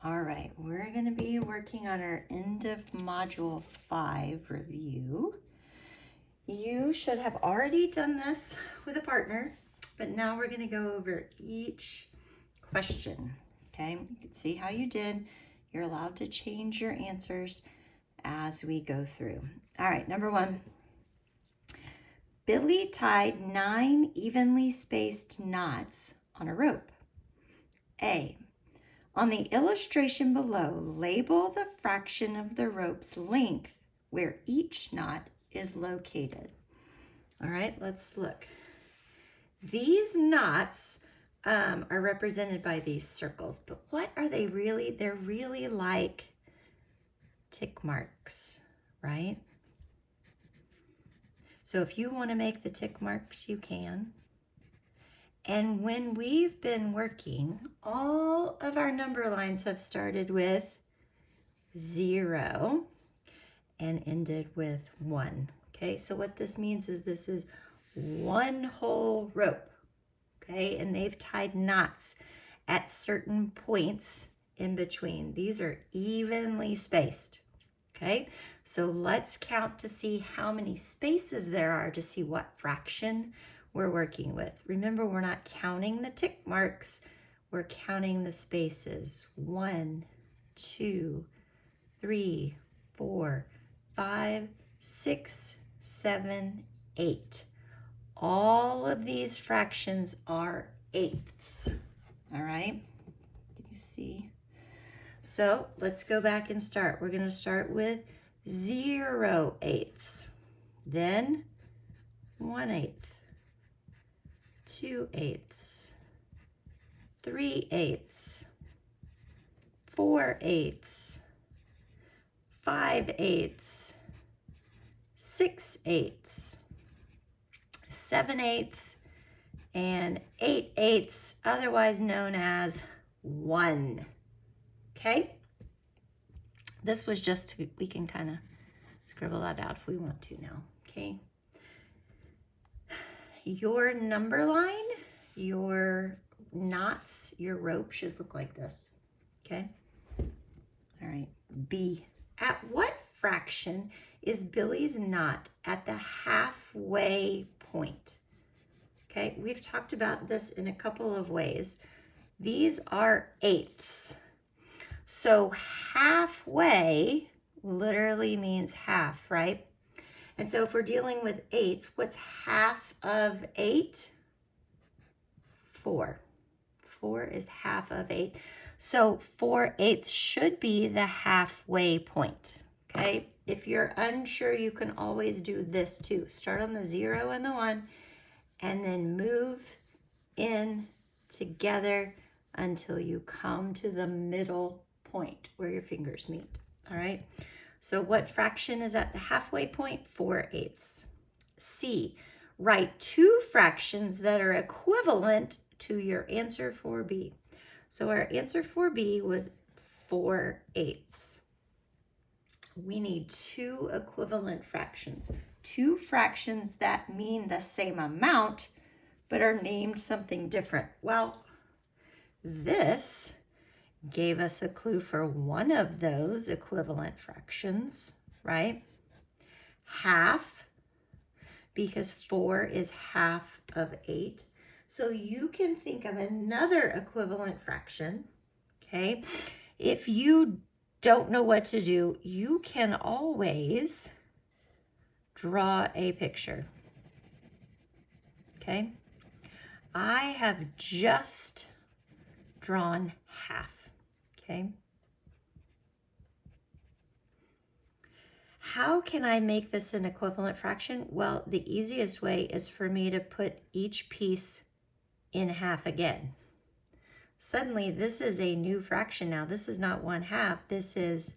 All right, we're going to be working on our end of Module 5 review. You should have already done this with a partner, but now we're going to go over each question, okay? You can see how you did. You're allowed to change your answers as we go through. All right, number 1. Billy tied 9 evenly spaced knots on a rope. A. On the illustration below, label the fraction of the rope's length where each knot is located. All right, let's look. These knots are represented by these circles, but what are they really? They're really like tick marks, right? So if you want to make the tick marks, you can. And when we've been working, all of our number lines have started with 0 and ended with 1. Okay, so what this means is this is one whole rope. Okay, and they've tied knots at certain points in between. These are evenly spaced. Okay, so let's count to see how many spaces there are to see what fraction we're working with. Remember, we're not counting the tick marks, we're counting the spaces. 1, 2, 3, 4, 5, 6, 7, 8. All of these fractions are eighths. All right, can you see? So let's go back and start. We're going to start with 0/8, then 1/8, 2/8, 3/8, 4/8, 5/8, 6/8, 7/8, and 8/8, otherwise known as 1. Okay? This was just, we can kind of scribble that out if we want to now. Okay? Your number line, your knots, your rope should look like this. Okay? All right. B. At what fraction is Billy's knot at the halfway point? Okay, we've talked about this in a couple of ways. These are eighths. So halfway literally means half, right? And so if we're dealing with eights, what's half of 8? 4. 4 is half of 8. So 4/8 should be the halfway point, okay? If you're unsure, you can always do this too. Start on the 0 and the 1, and then move in together until you come to the middle point where your fingers meet, all right? So what fraction is at the halfway point? 4/8. C, write 2 fractions that are equivalent to your answer for B. So our answer for B was 4/8. We need 2 equivalent fractions. 2 fractions that mean the same amount, but are named something different. Well, this gave us a clue for one of those equivalent fractions, right? Half, because 4 is half of 8. So you can think of another equivalent fraction, okay? If you don't know what to do, you can always draw a picture, okay? I have just drawn half, okay? How can I make this an equivalent fraction? Well, the easiest way is for me to put each piece in half again. Suddenly, this is a new fraction now. This is not 1/2. This is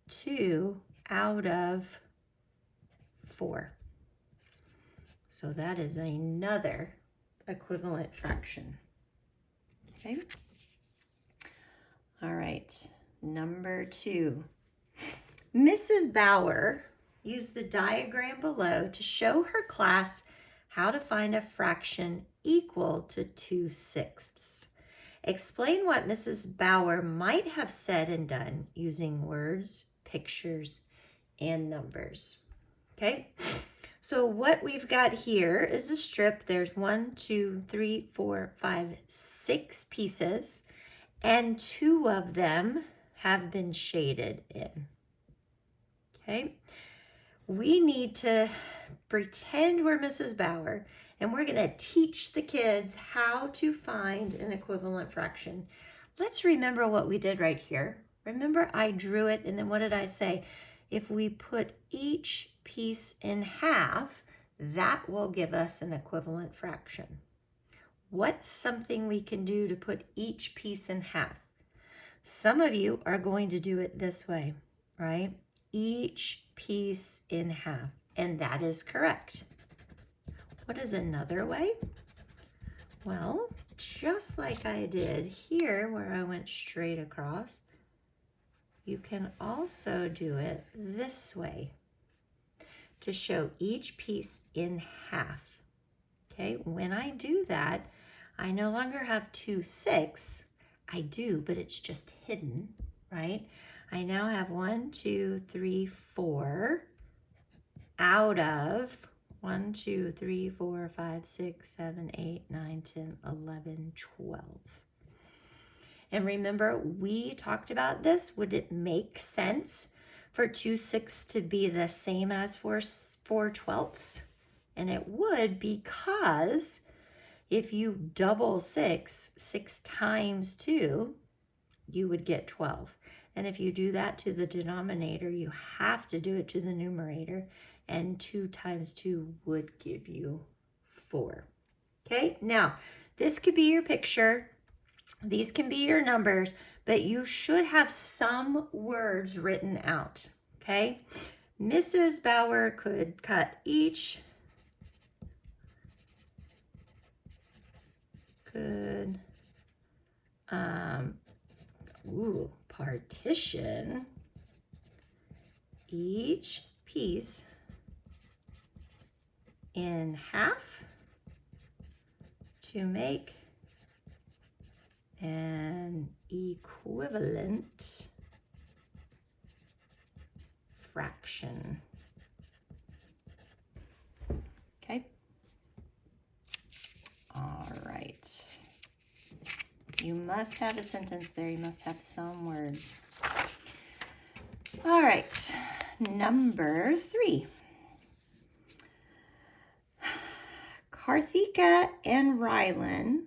2 out of 4. So that is another equivalent fraction. Okay. All right, number 2. Mrs. Bauer used the diagram below to show her class how to find a fraction equal to 2/6. Explain what Mrs. Bauer might have said and done using words, pictures, and numbers. Okay, so what we've got here is a strip. There's 1, 2, 3, 4, 5, 6 pieces, and 2 of them have been shaded in. Okay, we need to pretend we're Mrs. Bauer, and we're going to teach the kids how to find an equivalent fraction. Let's remember what we did right here. Remember, I drew it, and then what did I say? If we put each piece in half, that will give us an equivalent fraction. What's something we can do to put each piece in half? Some of you are going to do it this way, right? Each piece in half, and that is correct. What is another way? Well, just like I did here where I went straight across, you can also do it this way to show each piece in half. Okay, when I do that, I no longer have 2 6. I do, but it's just hidden, right? I now have 1, 2, 3, 4 out of 1, 2, 3, 4, 5, 6, 7, 8, 9, 10, 11, 12. And remember, we talked about this. Would it make sense for 2 6 to be the same as 4 12ths? And it would, because if you double 6, 6 times 2, you would get 12. And if you do that to the denominator, you have to do it to the numerator. And 2 times 2 would give you 4. Okay, now this could be your picture. These can be your numbers, but you should have some words written out. Okay, Mrs. Bauer could cut each. Could partition each piece in half to make an equivalent fraction. Okay. All right. You must have a sentence there. You must have some words. All right. Number 3. Karthika and Rylan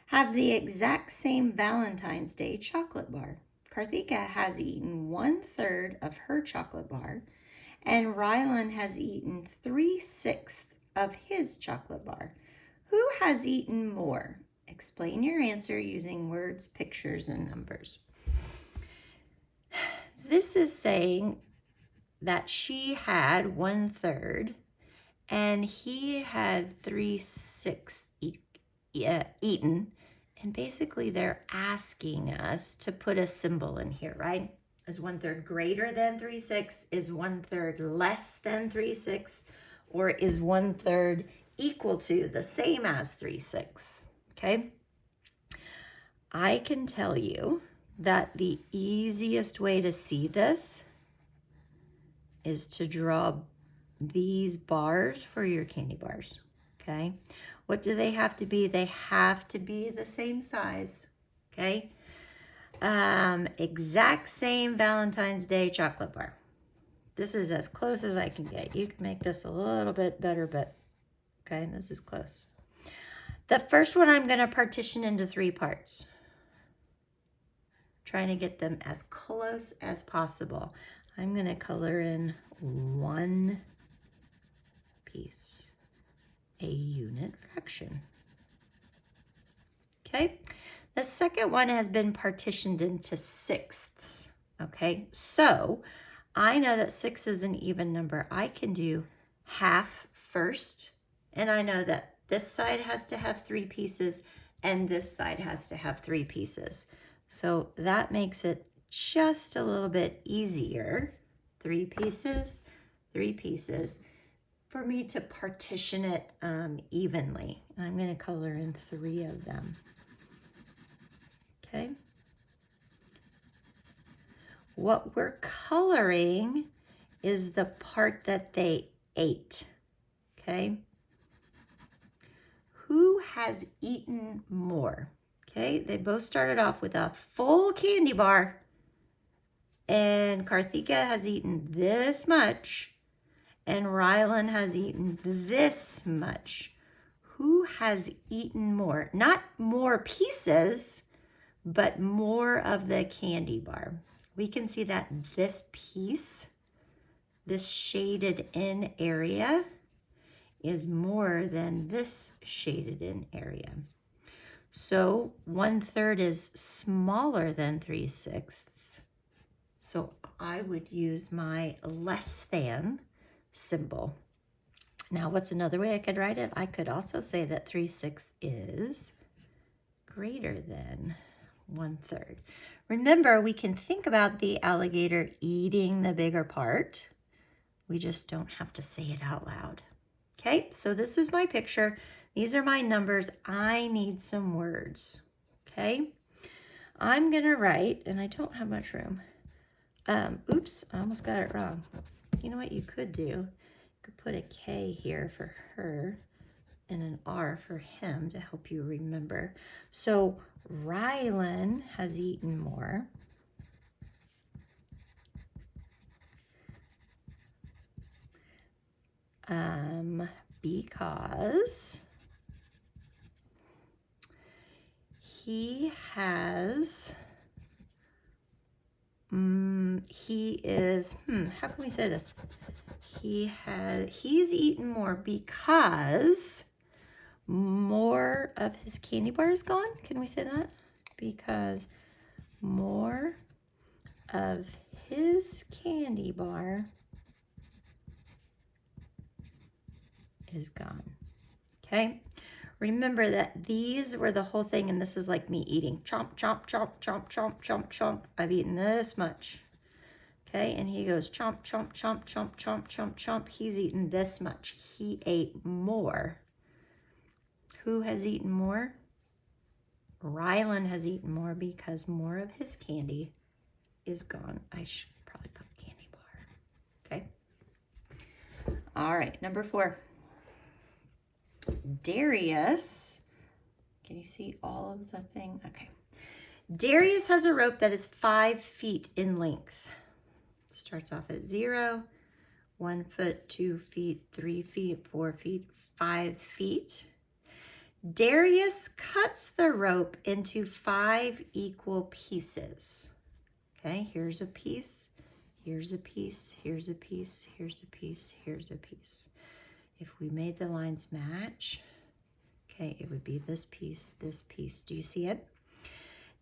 have the exact same Valentine's Day chocolate bar. Karthika has eaten 1/3 of her chocolate bar, and Rylan has eaten 3/6 of his chocolate bar. Who has eaten more? Explain your answer using words, pictures, and numbers. This is saying that she had 1/3 and he had 3/6 eaten. And basically they're asking us to put a symbol in here, right? Is 1/3 greater than 3/6? Is 1/3 less than 3/6? Or is 1/3 equal to the same as 3/6? Okay. I can tell you that the easiest way to see this is to draw these bars for your candy bars. Okay. What do they have to be? They have to be the same size. Okay. Exact same Valentine's Day chocolate bar. This is as close as I can get. You can make this a little bit better, but okay, this is close. The first one I'm going to partition into 3 parts. Trying to get them as close as possible. I'm going to color in 1 piece, a unit fraction. Okay, the second one has been partitioned into 6ths. Okay, so I know that 6 is an even number. I can do half first, and I know that this side has to have 3 pieces and this side has to have 3 pieces. So that makes it just a little bit easier. 3 pieces, 3 pieces, for me to partition it evenly. And I'm going to color in 3 of them. Okay. What we're coloring is the part that they ate. Okay. Who has eaten more? Okay, they both started off with a full candy bar, and Karthika has eaten this much, and Rylan has eaten this much. Who has eaten more? Not more pieces, but more of the candy bar. We can see that this piece, this shaded in area, is more than this shaded in area. So 1/3 is smaller than 3/6. So I would use my less than symbol. Now, what's another way I could write it? I could also say that 3/6 is greater than 1/3. Remember, we can think about the alligator eating the bigger part. We just don't have to say it out loud. Okay, so this is my picture. These are my numbers. I need some words. Okay, I'm gonna write, and I don't have much room. Oops, I almost got it wrong. You know what you could do? You could put a K here for her and an R for him to help you remember. So Rylan has eaten more. Because he has, he is, how can we say this? He's eaten more because more of his candy bar is gone. Can we say that? Because more of his candy bar is gone. Okay. Remember that these were the whole thing, and this is like me eating. Chomp, chomp, chomp, chomp, chomp, chomp, chomp. I've eaten this much. Okay, and he goes chomp, chomp, chomp, chomp, chomp, chomp, chomp. He's eaten this much. He ate more. Who has eaten more? Rylan has eaten more because more of his candy is gone. I should probably put candy bar. Okay. All right, number 4. Darius, can you see all of the thing? Okay. Darius has a rope that is 5 feet in length. Starts off at 0, 1 foot, 2 feet, 3 feet, 4 feet, 5 feet. Darius cuts the rope into 5 equal pieces. Okay, here's a piece, here's a piece, here's a piece, here's a piece, here's a piece. If we made the lines match, okay, it would be this piece, this piece. Do you see it?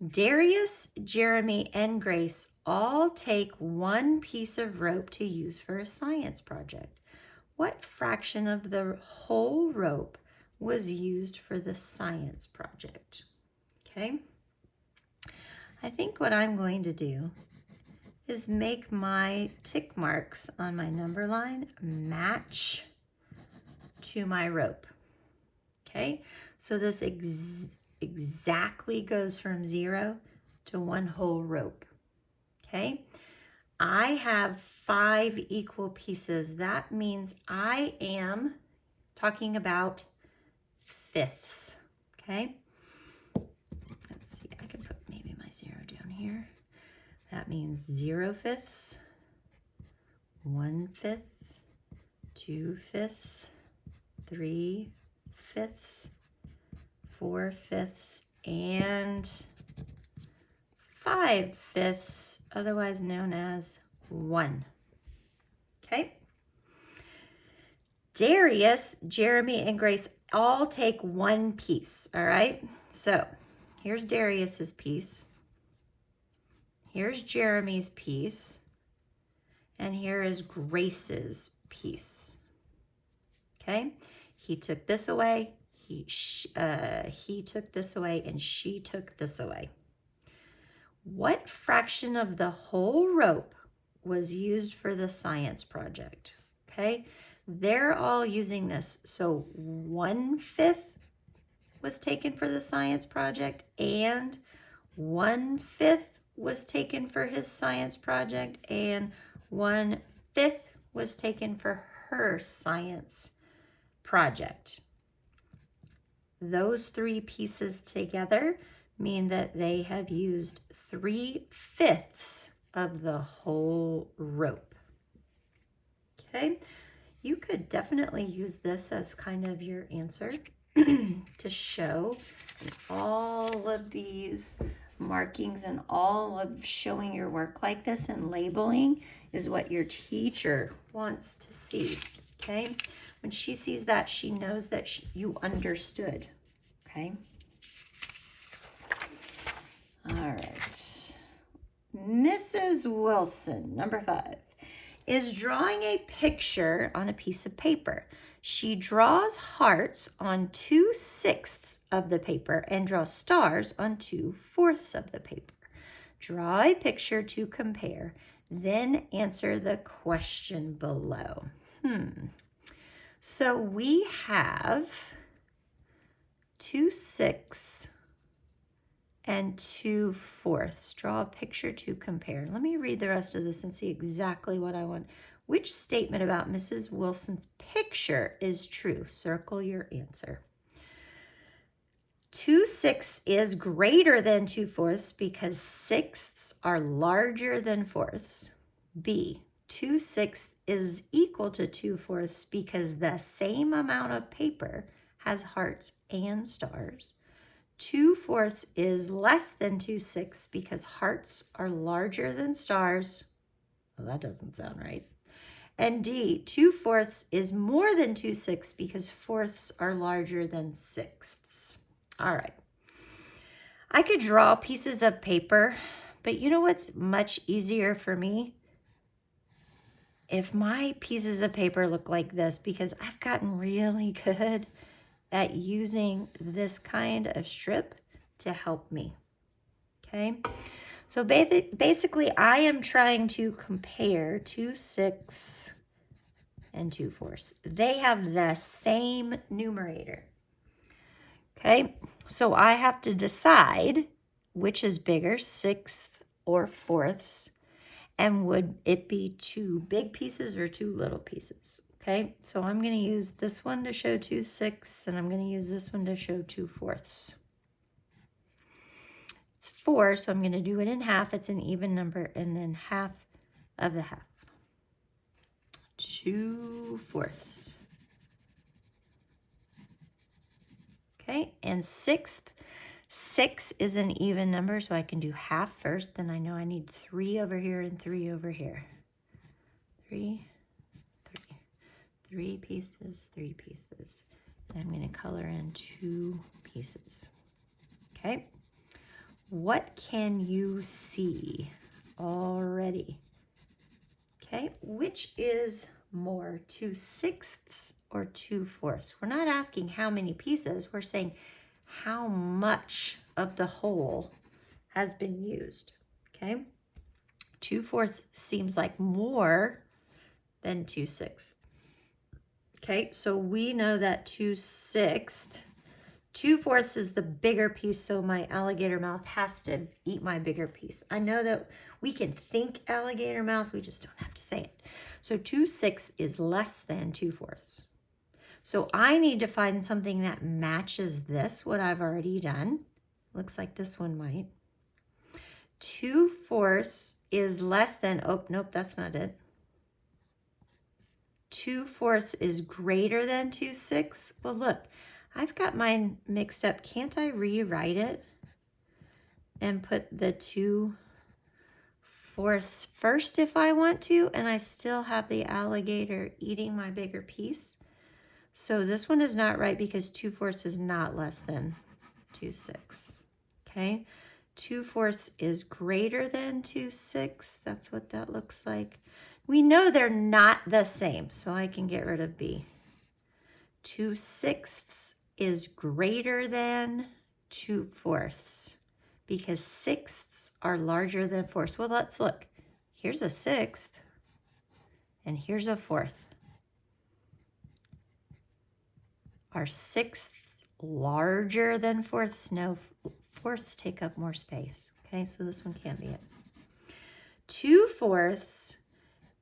Darius, Jeremy, and Grace all take 1 piece of rope to use for a science project. What fraction of the whole rope was used for the science project? Okay. I think what I'm going to do is make my tick marks on my number line match to my rope. Okay, so this exactly goes from 0 to 1 whole rope. Okay, I have 5 equal pieces. That means I am talking about fifths. Okay, let's see, I can put maybe my 0 down here. That means 0 fifths, 1 fifth, 2 fifths, 3 fifths, 4 fifths, and 5 fifths, otherwise known as 1. Okay. Darius, Jeremy, and Grace all take 1 piece, all right? So here's Darius's piece. Here's Jeremy's piece. And here is Grace's piece. Okay? He took this away. He took this away, and she took this away. What fraction of the whole rope was used for the science project? Okay, they're all using this. So 1/5 was taken for the science project, and 1/5 was taken for his science project, and 1/5 was taken for her science project. Those 3 pieces together mean that they have used 3/5 of the whole rope. Okay, you could definitely use this as kind of your answer to show all of these markings and all of showing your work like this and labeling is what your teacher wants to see. Okay, when she sees that, she knows that you understood. Okay. All right. Mrs. Wilson, number 5, is drawing a picture on a piece of paper. She draws hearts on 2/6 of the paper and draws stars on 2/4 of the paper. Draw a picture to compare, then answer the question below. So we have 2/6 and 2/4. Draw a picture to compare. Let me read the rest of this and see exactly what I want. Which statement about Mrs. Wilson's picture is true? Circle your answer. 2/6 is greater than 2/4 because 6ths are larger than 4ths. B, 2/6 is equal to 2/4 because the same amount of paper has hearts and stars. 2/4 is less than 2/6 because hearts are larger than stars. Well, that doesn't sound right. And D, 2/4 is more than 2/6 because 4ths are larger than 6ths. All right. I could draw pieces of paper, but you know what's much easier for me? If my pieces of paper look like this, because I've gotten really good at using this kind of strip to help me. Okay, so basically I am trying to compare 2/6 and 2/4. They have the same numerator. Okay, so I have to decide which is bigger, 6ths or 4ths, and would it be 2 big pieces or 2 little pieces? Okay, so I'm going to use this one to show 2/6, and I'm going to use this one to show 2/4. It's 4, so I'm going to do it in half. It's an even number, and then half of the half. 2/4. Okay, and 6th. 6 is an even number, so I can do half first. Then I know I need 3 over here and 3 over here. 3, 3. 3 pieces, 3 pieces. And I'm going to color in 2 pieces. Okay. What can you see already? Okay. Which is more, 2/6 or 2/4? We're not asking how many pieces. We're saying how much of the whole has been used. Okay. 2/4 seems like more than 2/6. Okay, so we know that 2/6, 2/4 is the bigger piece, so my alligator mouth has to eat my bigger piece. I know that we can think alligator mouth, we just don't have to say it. So 2/6 is less than 2/4. So I need to find something that matches this, what I've already done. Looks like this one might. 2/4 is less than, oh, nope, that's not it. 2/4 is greater than 2/6. Well, look, I've got mine mixed up. Can't I rewrite it and put the 2/4 first if I want to? And I still have the alligator eating my bigger piece. So this one is not right because 2/4 is not less than 2/6. Okay, 2/4 is greater than 2/6. That's what that looks like. We know they're not the same, so I can get rid of B. 2/6 is greater than 2/4 because 6ths are larger than 4ths. Well, let's look. Here's a 6th and here's a 4th. Are 6ths larger than 4ths? No, 4ths take up more space. Okay, so this one can't be it. 2/4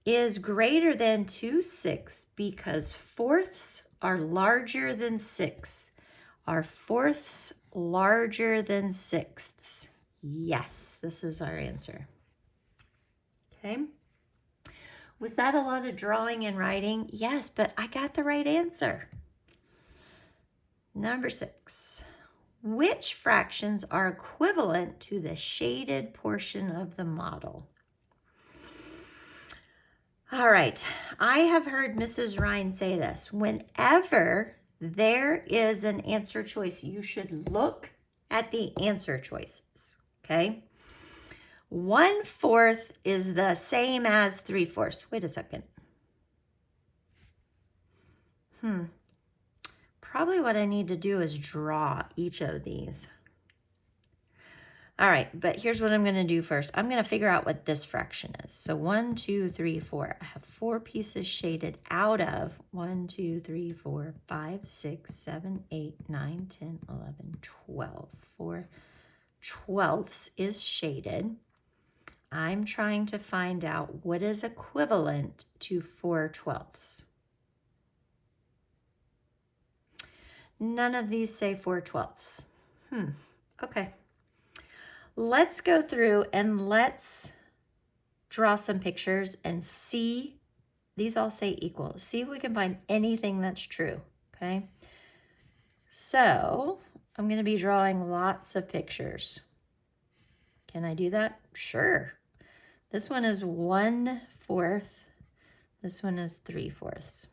is greater than 2/6 because fourths are larger than sixths. Are fourths larger than sixths? Yes, this is our answer. Okay. Was that a lot of drawing and writing? Yes, but I got the right answer. Number 6. Which fractions are equivalent to the shaded portion of the model? All right, I have heard Mrs. Ryan say this. Whenever there is an answer choice, you should look at the answer choices, okay? 1/4 is the same as 3/4. Wait a second. Probably what I need to do is draw each of these. All right, but here's what I'm going to do first. I'm going to figure out what this fraction is. So 1, 2, 3, 4. I have 4 pieces shaded out of 1, 2, 3, 4, 5, 6, 7, 8, 9, 10, 11, 12. 4/12 is shaded. I'm trying to find out what is equivalent to 4/12. None of these say 4/12. Okay. Let's go through and let's draw some pictures and see. These all say equal. See if we can find anything that's true, okay? So I'm going to be drawing lots of pictures. Can I do that? Sure. This one is 1/4. This one is 3/4.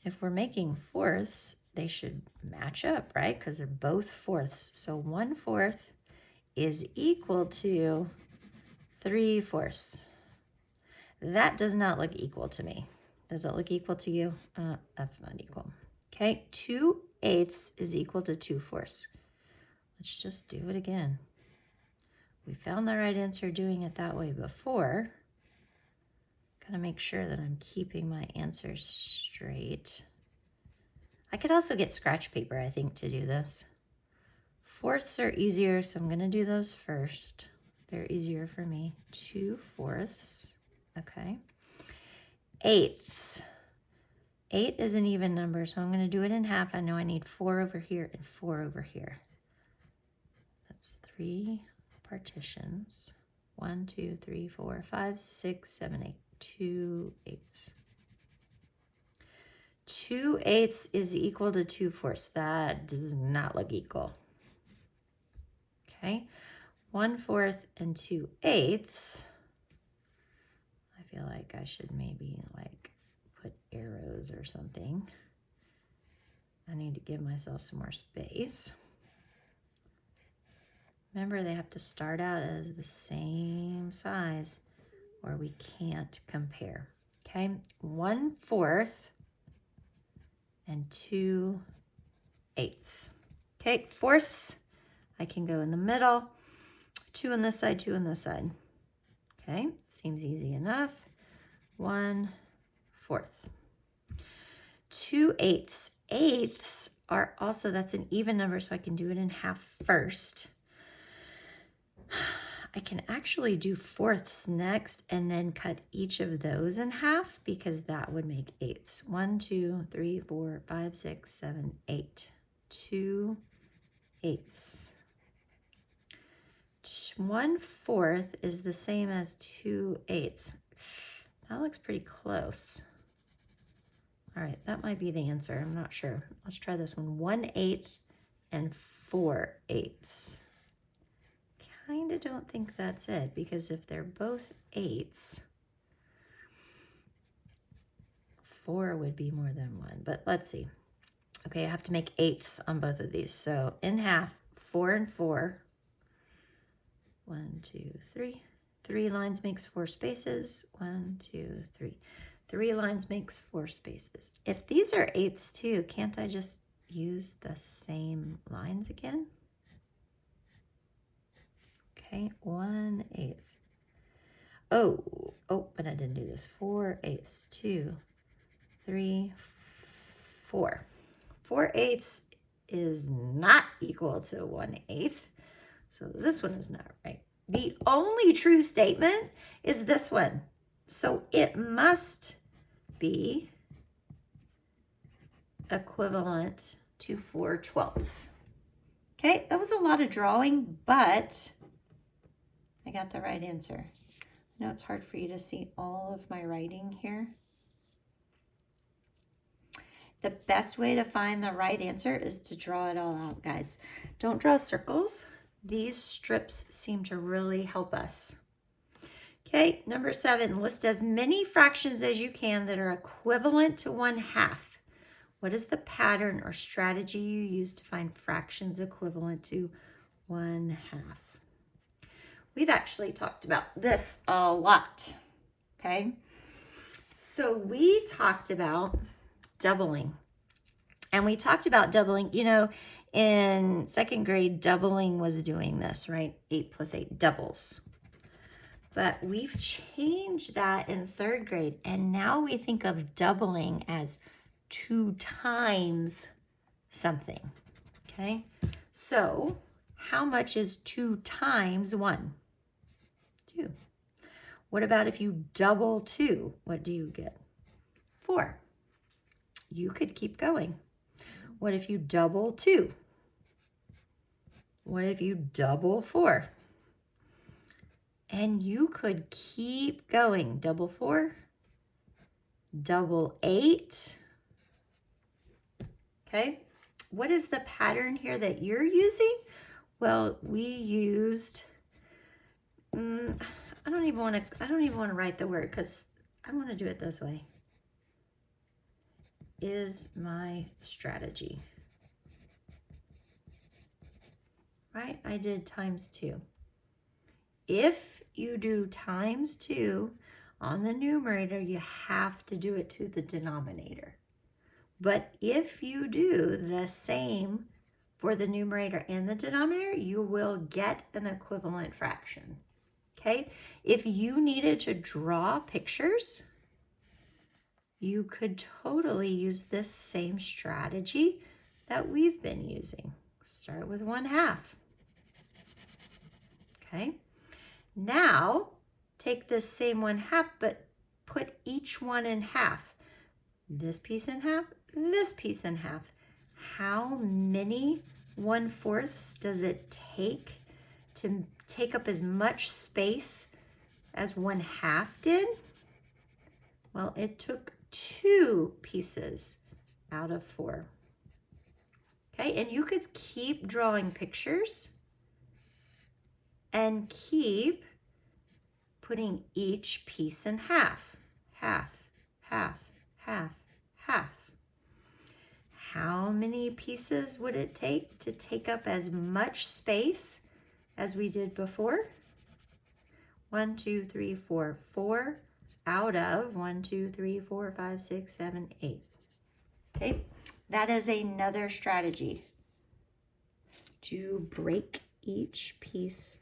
If we're making fourths, they should match up, right? Because they're both fourths. So 1/4 is equal to 3/4. That does not look equal to me. Does it look equal to you? That's not equal. Okay, 2/8 is equal to 2/4. Let's just do it again. We found the right answer doing it that way before. Gotta make sure that I'm keeping my answers straight. I could also get scratch paper, I think, to do this. Fourths are easier, so I'm gonna do those first. They're easier for me. 2/4, okay. 8ths. 8 is an even number, so I'm gonna do it in half. I know I need 4 over here and 4 over here. That's 3 partitions. 1, 2, 3, 4, 5, 6, 7, 8. 2/8. 2/8 is equal to 2/4. That does not look equal. Okay, 1/4 and 2/8. I feel like I should maybe like put arrows or something. I need to give myself some more space. Remember, they have to start out as the same size or we can't compare. Okay, 1/4 and 2/8. Okay, fourths, I can go in the middle. 2 on this side, 2 on this side. Okay, seems easy enough. 1/4. 2/8. Eighths are also, that's an even number, so I can do it in half first. I can actually do fourths next and then cut each of those in half because that would make eighths. 1, 2, 3, 4, 5, 6, 7, 8. 2/8. 1/4 is the same as 2/8. That looks pretty close. All right, that might be the answer. I'm not sure. Let's try this one. 1/8 and 4/8. Kind of don't think that's it because if they're both 8s, 4 would be more than 1, but let's see. Okay, I have to make 8ths on both of these. So in half, 4 and 4. 1, 2, 3. 3 lines makes 4 spaces. 1, 2, 3. 3 lines makes 4 spaces. If these are 8ths too, can't I just use the same lines again? Okay, 1/8. Oh, but I didn't do this. 4/8. 2, 3, 4. 4/8 is not equal to 1/8. So this one is not right. The only true statement is this one. So it must be equivalent to 4/12. Okay, that was a lot of drawing, but I got the right answer. I know it's hard for you to see all of my writing here. The best way to find the right answer is to draw it all out, guys. Don't draw circles. These strips seem to really help us. Okay, number 7, list as many fractions as you can that are equivalent to 1/2. What is the pattern or strategy you use to find fractions equivalent to 1/2? We've actually talked about this a lot, okay? So we talked about doubling. And we talked about doubling, you know, in 2nd grade, doubling was doing this, right? 8 plus 8 doubles. But we've changed that in 3rd grade. And now we think of doubling as 2 times something, okay? So how much is 2 times 1? 2. What about if you double 2? What do you get? 4. You could keep going. What if you double 2? What if you double 4? And you could keep going. Double 4, double 8. Okay, what is the pattern here that you're using? Well, we used, I don't even want to write the word because I want to do it this way. Is my strategy. Right? I did times 2. If you do times 2 on the numerator, you have to do it to the denominator. But if you do the same for the numerator and the denominator, you will get an equivalent fraction. Okay? If you needed to draw pictures, you could totally use this same strategy that we've been using. Start with 1/2. Okay? Now, take this same 1/2, but put each one in half. This piece in half, this piece in half. How many 1/4 does it take to take up as much space as 1/2 did? Well, it took 2 pieces out of 4. Okay, and you could keep drawing pictures and keep putting each piece in half. Half, half, half, half. How many pieces would it take to take up as much space as we did before? 1, 2, 3, 4. 4 out of 1, 2, 3, 4, 5, 6, 7, 8. Okay, that is another strategy to break each piece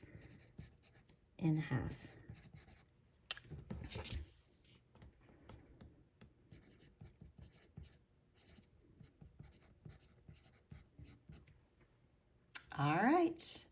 in half. All right,